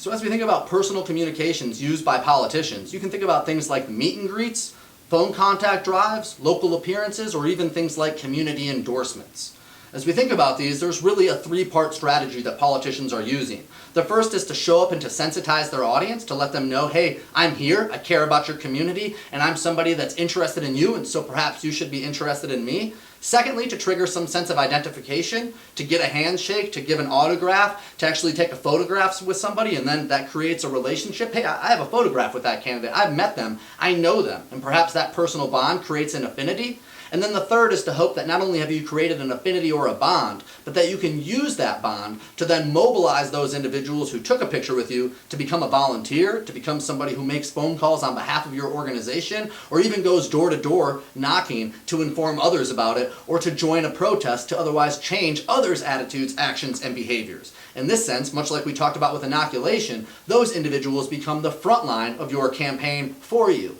So as we think about personal communications used by politicians, you can think about things like meet and greets, phone contact drives, local appearances, or even things like community endorsements. As we think about these, there's really a three-part strategy that politicians are using. The first is to show up and to sensitize their audience, to let them know, hey, I'm here, I care about your community, and I'm somebody that's interested in you, and so perhaps you should be interested in me. Secondly, to trigger some sense of identification, to get a handshake, to give an autograph, to actually take a photograph with somebody, and then that creates a relationship. Hey, I have a photograph with that candidate. I've met them. I know them. And perhaps that personal bond creates an affinity. And then the third is to hope that not only have you created an affinity or a bond, but that you can use that bond to then mobilize those individuals who took a picture with you to become a volunteer, to become somebody who makes phone calls on behalf of your organization, or even goes door to door knocking to inform others about it, or to join a protest to otherwise change others' attitudes, actions, and behaviors. In this sense, much like we talked about with inoculation, those individuals become the front line of your campaign for you.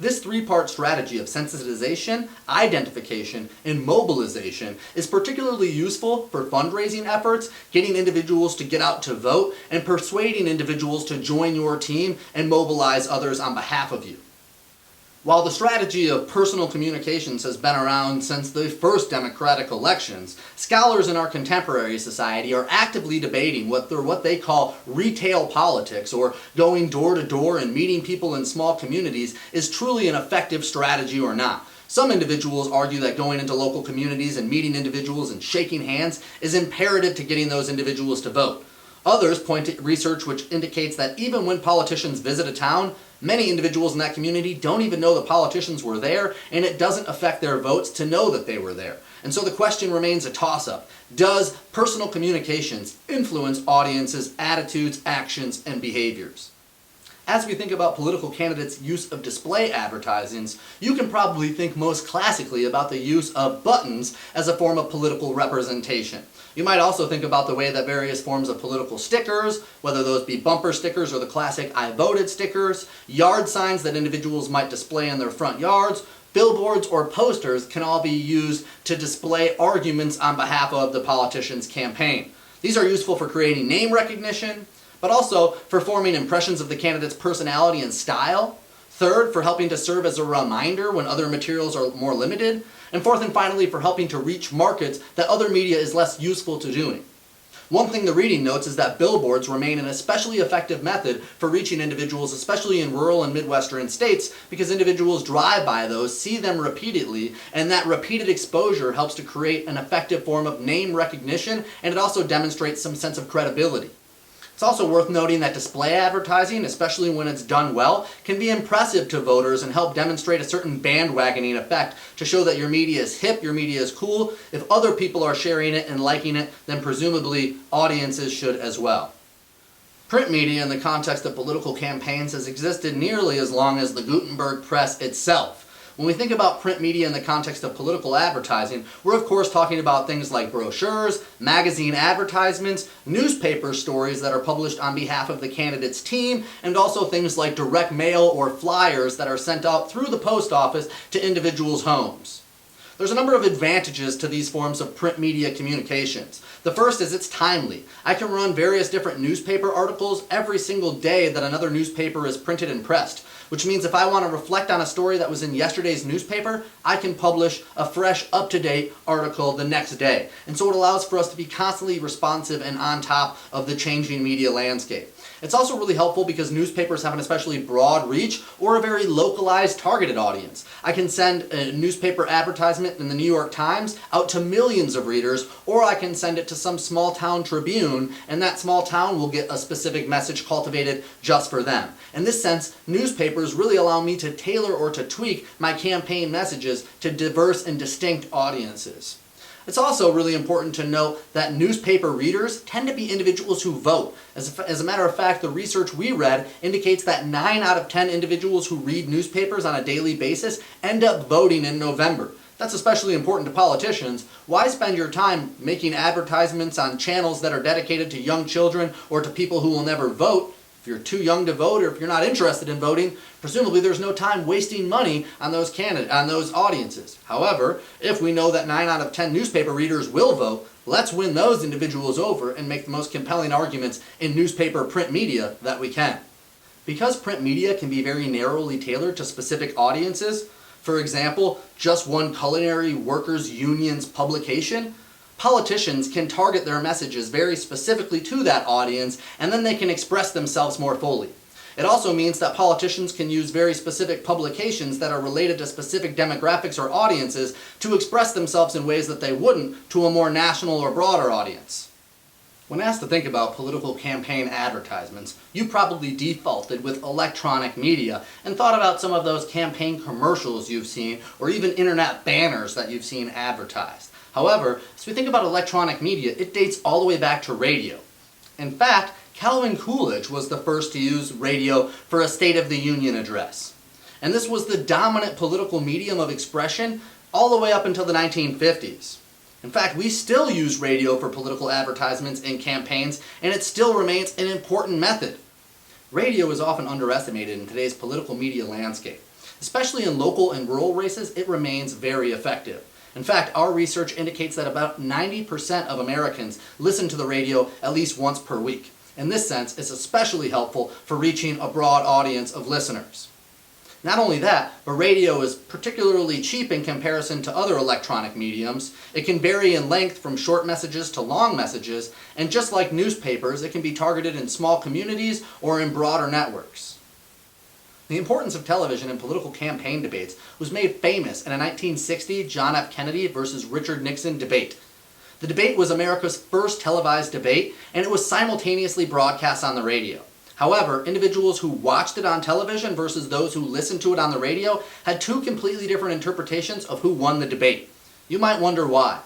This three-part strategy of sensitization, identification, and mobilization is particularly useful for fundraising efforts, getting individuals to get out to vote, and persuading individuals to join your team and mobilize others on behalf of you. While the strategy of personal communications has been around since the first democratic elections, scholars in our contemporary society are actively debating whether what they call retail politics, or going door to door and meeting people in small communities, is truly an effective strategy or not. Some individuals argue that going into local communities and meeting individuals and shaking hands is imperative to getting those individuals to vote. Others point to research which indicates that even when politicians visit a town, many individuals in that community don't even know the politicians were there, and it doesn't affect their votes to know that they were there. And so the question remains a toss-up. Does personal communications influence audiences' attitudes, actions, and behaviors? As we think about political candidates' use of display advertisements, you can probably think most classically about the use of buttons as a form of political representation. You might also think about the way that various forms of political stickers, whether those be bumper stickers or the classic I voted stickers, yard signs that individuals might display in their front yards, billboards or posters can all be used to display arguments on behalf of the politician's campaign. These are useful for creating name recognition, but also for forming impressions of the candidate's personality and style. Third, for helping to serve as a reminder when other materials are more limited. And fourth and finally, for helping to reach markets that other media is less useful to doing. One thing the reading notes is that billboards remain an especially effective method for reaching individuals, especially in rural and Midwestern states, because individuals drive by those, see them repeatedly, and that repeated exposure helps to create an effective form of name recognition, and it also demonstrates some sense of credibility. It's also worth noting that display advertising, especially when it's done well, can be impressive to voters and help demonstrate a certain bandwagoning effect to show that your media is hip, your media is cool. If other people are sharing it and liking it, then presumably audiences should as well. Print media in the context of political campaigns has existed nearly as long as the Gutenberg press itself. When we think about print media in the context of political advertising, we're of course talking about things like brochures, magazine advertisements, newspaper stories that are published on behalf of the candidate's team, and also things like direct mail or flyers that are sent out through the post office to individuals' homes. There's a number of advantages to these forms of print media communications. The first is it's timely. I can run various different newspaper articles every single day that another newspaper is printed and pressed, which means if I want to reflect on a story that was in yesterday's newspaper, I can publish a fresh, up-to-date article the next day. And so it allows for us to be constantly responsive and on top of the changing media landscape. It's also really helpful because newspapers have an especially broad reach or a very localized targeted audience. I can send a newspaper advertisement in the New York Times out to millions of readers, or I can send it to some small town Tribune, and that small town will get a specific message cultivated just for them. In this sense, newspapers really allow me to tailor or to tweak my campaign messages to diverse and distinct audiences. It's also really important to note that newspaper readers tend to be individuals who vote. As a matter of fact, the research we read indicates that 9 out of 10 individuals who read newspapers on a daily basis end up voting in November. That's especially important to politicians. Why spend your time making advertisements on channels that are dedicated to young children or to people who will never vote? If you're too young to vote or if you're not interested in voting, presumably there's no time wasting money on those audiences. However, if we know that 9 out of 10 newspaper readers will vote, Let's win those individuals over and make the most compelling arguments in newspaper print media that we can. Because print media can be very narrowly tailored to specific audiences, for example, just one culinary workers union's publication, politicians can target their messages very specifically to that audience, and then they can express themselves more fully. It also means that politicians can use very specific publications that are related to specific demographics or audiences to express themselves in ways that they wouldn't to a more national or broader audience. When asked to think about political campaign advertisements, you probably defaulted with electronic media and thought about some of those campaign commercials you've seen or even internet banners that you've seen advertised. However, as we think about electronic media, it dates all the way back to radio. In fact, Calvin Coolidge was the first to use radio for a State of the Union address. And this was the dominant political medium of expression all the way up until the 1950s. In fact, we still use radio for political advertisements and campaigns, and it still remains an important method. Radio is often underestimated in today's political media landscape. Especially in local and rural races, it remains very effective. In fact, our research indicates that about 90% of Americans listen to the radio at least once per week. In this sense, it's especially helpful for reaching a broad audience of listeners. Not only that, but radio is particularly cheap in comparison to other electronic mediums. It can vary in length from short messages to long messages, and just like newspapers, it can be targeted in small communities or in broader networks. The importance of television in political campaign debates was made famous in a 1960 John F. Kennedy versus Richard Nixon debate. The debate was America's first televised debate, and it was simultaneously broadcast on the radio. However, individuals who watched it on television versus those who listened to it on the radio had two completely different interpretations of who won the debate. You might wonder why.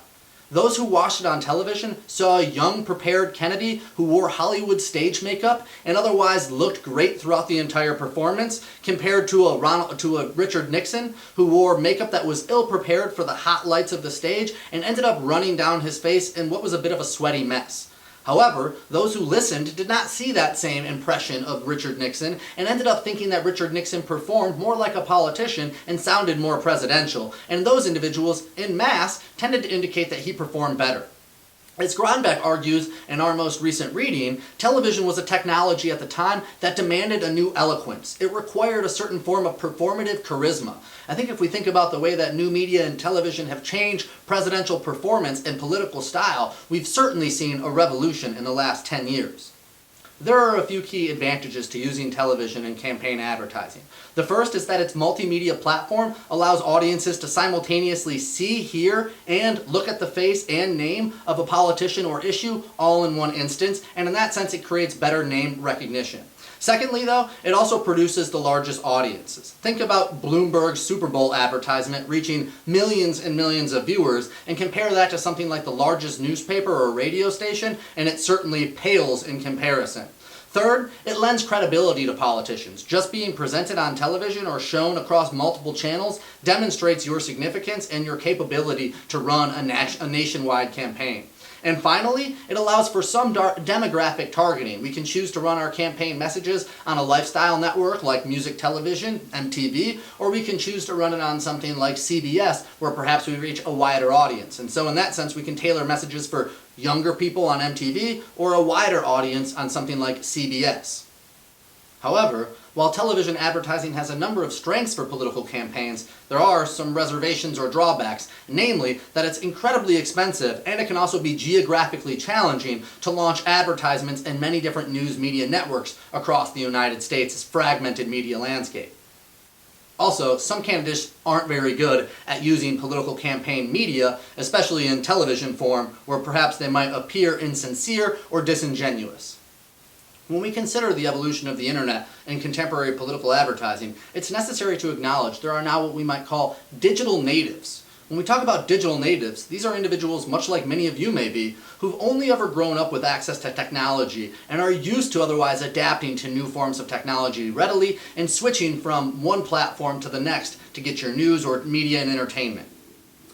Those who watched it on television saw a young, prepared Kennedy who wore Hollywood stage makeup and otherwise looked great throughout the entire performance, compared to a Richard Nixon who wore makeup that was ill-prepared for the hot lights of the stage and ended up running down his face in what was a bit of a sweaty mess. However, those who listened did not see that same impression of Richard Nixon and ended up thinking that Richard Nixon performed more like a politician and sounded more presidential, and those individuals, en masse, tended to indicate that he performed better. As Gronbeck argues in our most recent reading, television was a technology at the time that demanded a new eloquence. It required a certain form of performative charisma. I think if we think about the way that new media and television have changed presidential performance and political style, we've certainly seen a revolution in the last 10 years. There are a few key advantages to using television in campaign advertising. The first is that its multimedia platform allows audiences to simultaneously see, hear, and look at the face and name of a politician or issue all in one instance, and in that sense it creates better name recognition. Secondly, though, it also produces the largest audiences. Think about Bloomberg's Super Bowl advertisement reaching millions and millions of viewers, and compare that to something like the largest newspaper or radio station, and it certainly pales in comparison. Third, it lends credibility to politicians. Just being presented on television or shown across multiple channels demonstrates your significance and your capability to run a nationwide campaign. And finally, it allows for some demographic targeting. We can choose to run our campaign messages on a lifestyle network like music television, MTV, or we can choose to run it on something like CBS, where perhaps we reach a wider audience. And so in that sense, we can tailor messages for younger people on MTV or a wider audience on something like CBS. However, while television advertising has a number of strengths for political campaigns, there are some reservations or drawbacks, namely that it's incredibly expensive and it can also be geographically challenging to launch advertisements in many different news media networks across the United States' fragmented media landscape. Also, some candidates aren't very good at using political campaign media, especially in television form, where perhaps they might appear insincere or disingenuous. When we consider the evolution of the internet and contemporary political advertising, it's necessary to acknowledge there are now what we might call digital natives. When we talk about digital natives, these are individuals, much like many of you may be, who've only ever grown up with access to technology and are used to otherwise adapting to new forms of technology readily and switching from one platform to the next to get your news or media and entertainment.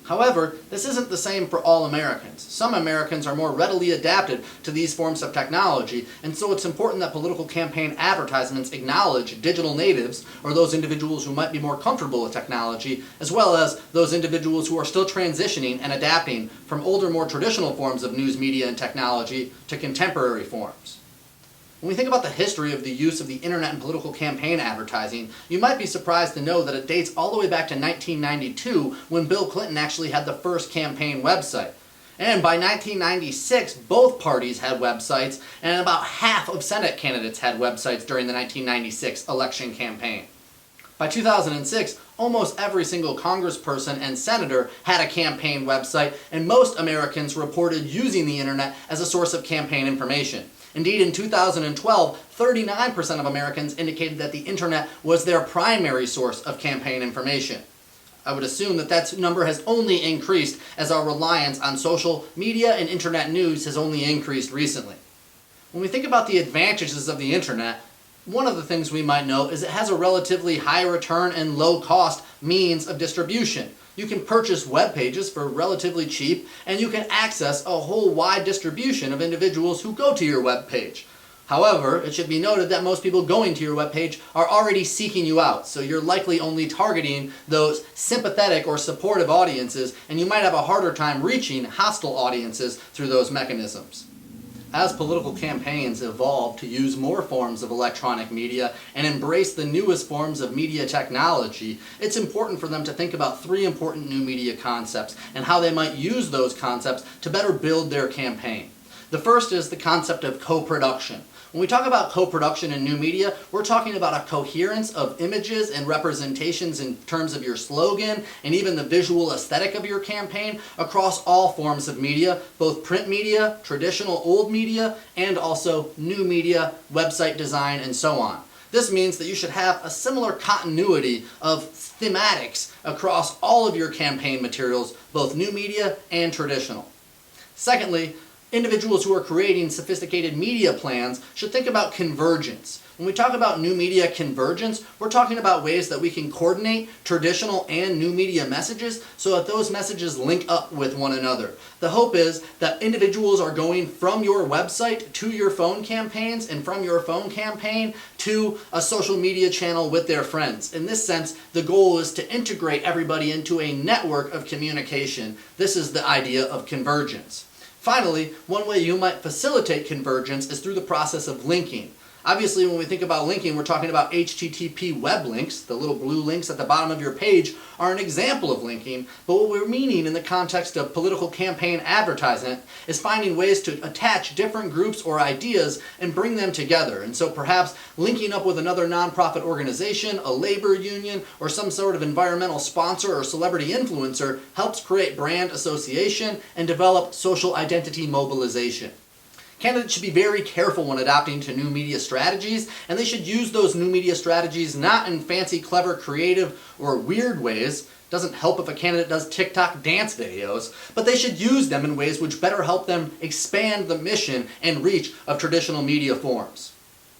However, this isn't the same for all Americans. Some Americans are more readily adapted to these forms of technology, and so it's important that political campaign advertisements acknowledge digital natives, or those individuals who might be more comfortable with technology, as well as those individuals who are still transitioning and adapting from older, more traditional forms of news media and technology to contemporary forms. When we think about the history of the use of the internet in political campaign advertising, you might be surprised to know that it dates all the way back to 1992 when Bill Clinton actually had the first campaign website. And by 1996, both parties had websites, and about half of Senate candidates had websites during the 1996 election campaign. By 2006, almost every single congressperson and senator had a campaign website, and most Americans reported using the internet as a source of campaign information. Indeed, in 2012, 39% of Americans indicated that the internet was their primary source of campaign information. I would assume that number has only increased as our reliance on social media and internet news has only increased recently. When we think about the advantages of the internet, one of the things we might know is it has a relatively high return and low cost means of distribution. You can purchase web pages for relatively cheap, and you can access a whole wide distribution of individuals who go to your web page. However, it should be noted that most people going to your web page are already seeking you out, so you're likely only targeting those sympathetic or supportive audiences, and you might have a harder time reaching hostile audiences through those mechanisms. As political campaigns evolve to use more forms of electronic media and embrace the newest forms of media technology, it's important for them to think about three important new media concepts and how they might use those concepts to better build their campaign. The first is the concept of co-production. When we talk about co-production in new media, we're talking about a coherence of images and representations in terms of your slogan and even the visual aesthetic of your campaign across all forms of media, both print media, traditional old media, and also new media, website design, and so on. This means that you should have a similar continuity of thematics across all of your campaign materials, both new media and traditional. Secondly, individuals who are creating sophisticated media plans should think about convergence. When we talk about new media convergence, we're talking about ways that we can coordinate traditional and new media messages so that those messages link up with one another. The hope is that individuals are going from your website to your phone campaigns and from your phone campaign to a social media channel with their friends. In this sense, the goal is to integrate everybody into a network of communication. This is the idea of convergence. Finally, one way you might facilitate convergence is through the process of linking. Obviously, when we think about linking, we're talking about HTTP web links. The little blue links at the bottom of your page are an example of linking, but what we're meaning in the context of political campaign advertisement is finding ways to attach different groups or ideas and bring them together. And so perhaps linking up with another nonprofit organization, a labor union, or some sort of environmental sponsor or celebrity influencer helps create brand association and develop social identity mobilization. Candidates should be very careful when adapting to new media strategies, and they should use those new media strategies not in fancy, clever, creative, or weird ways. Doesn't help if a candidate does TikTok dance videos, but they should use them in ways which better help them expand the mission and reach of traditional media forms.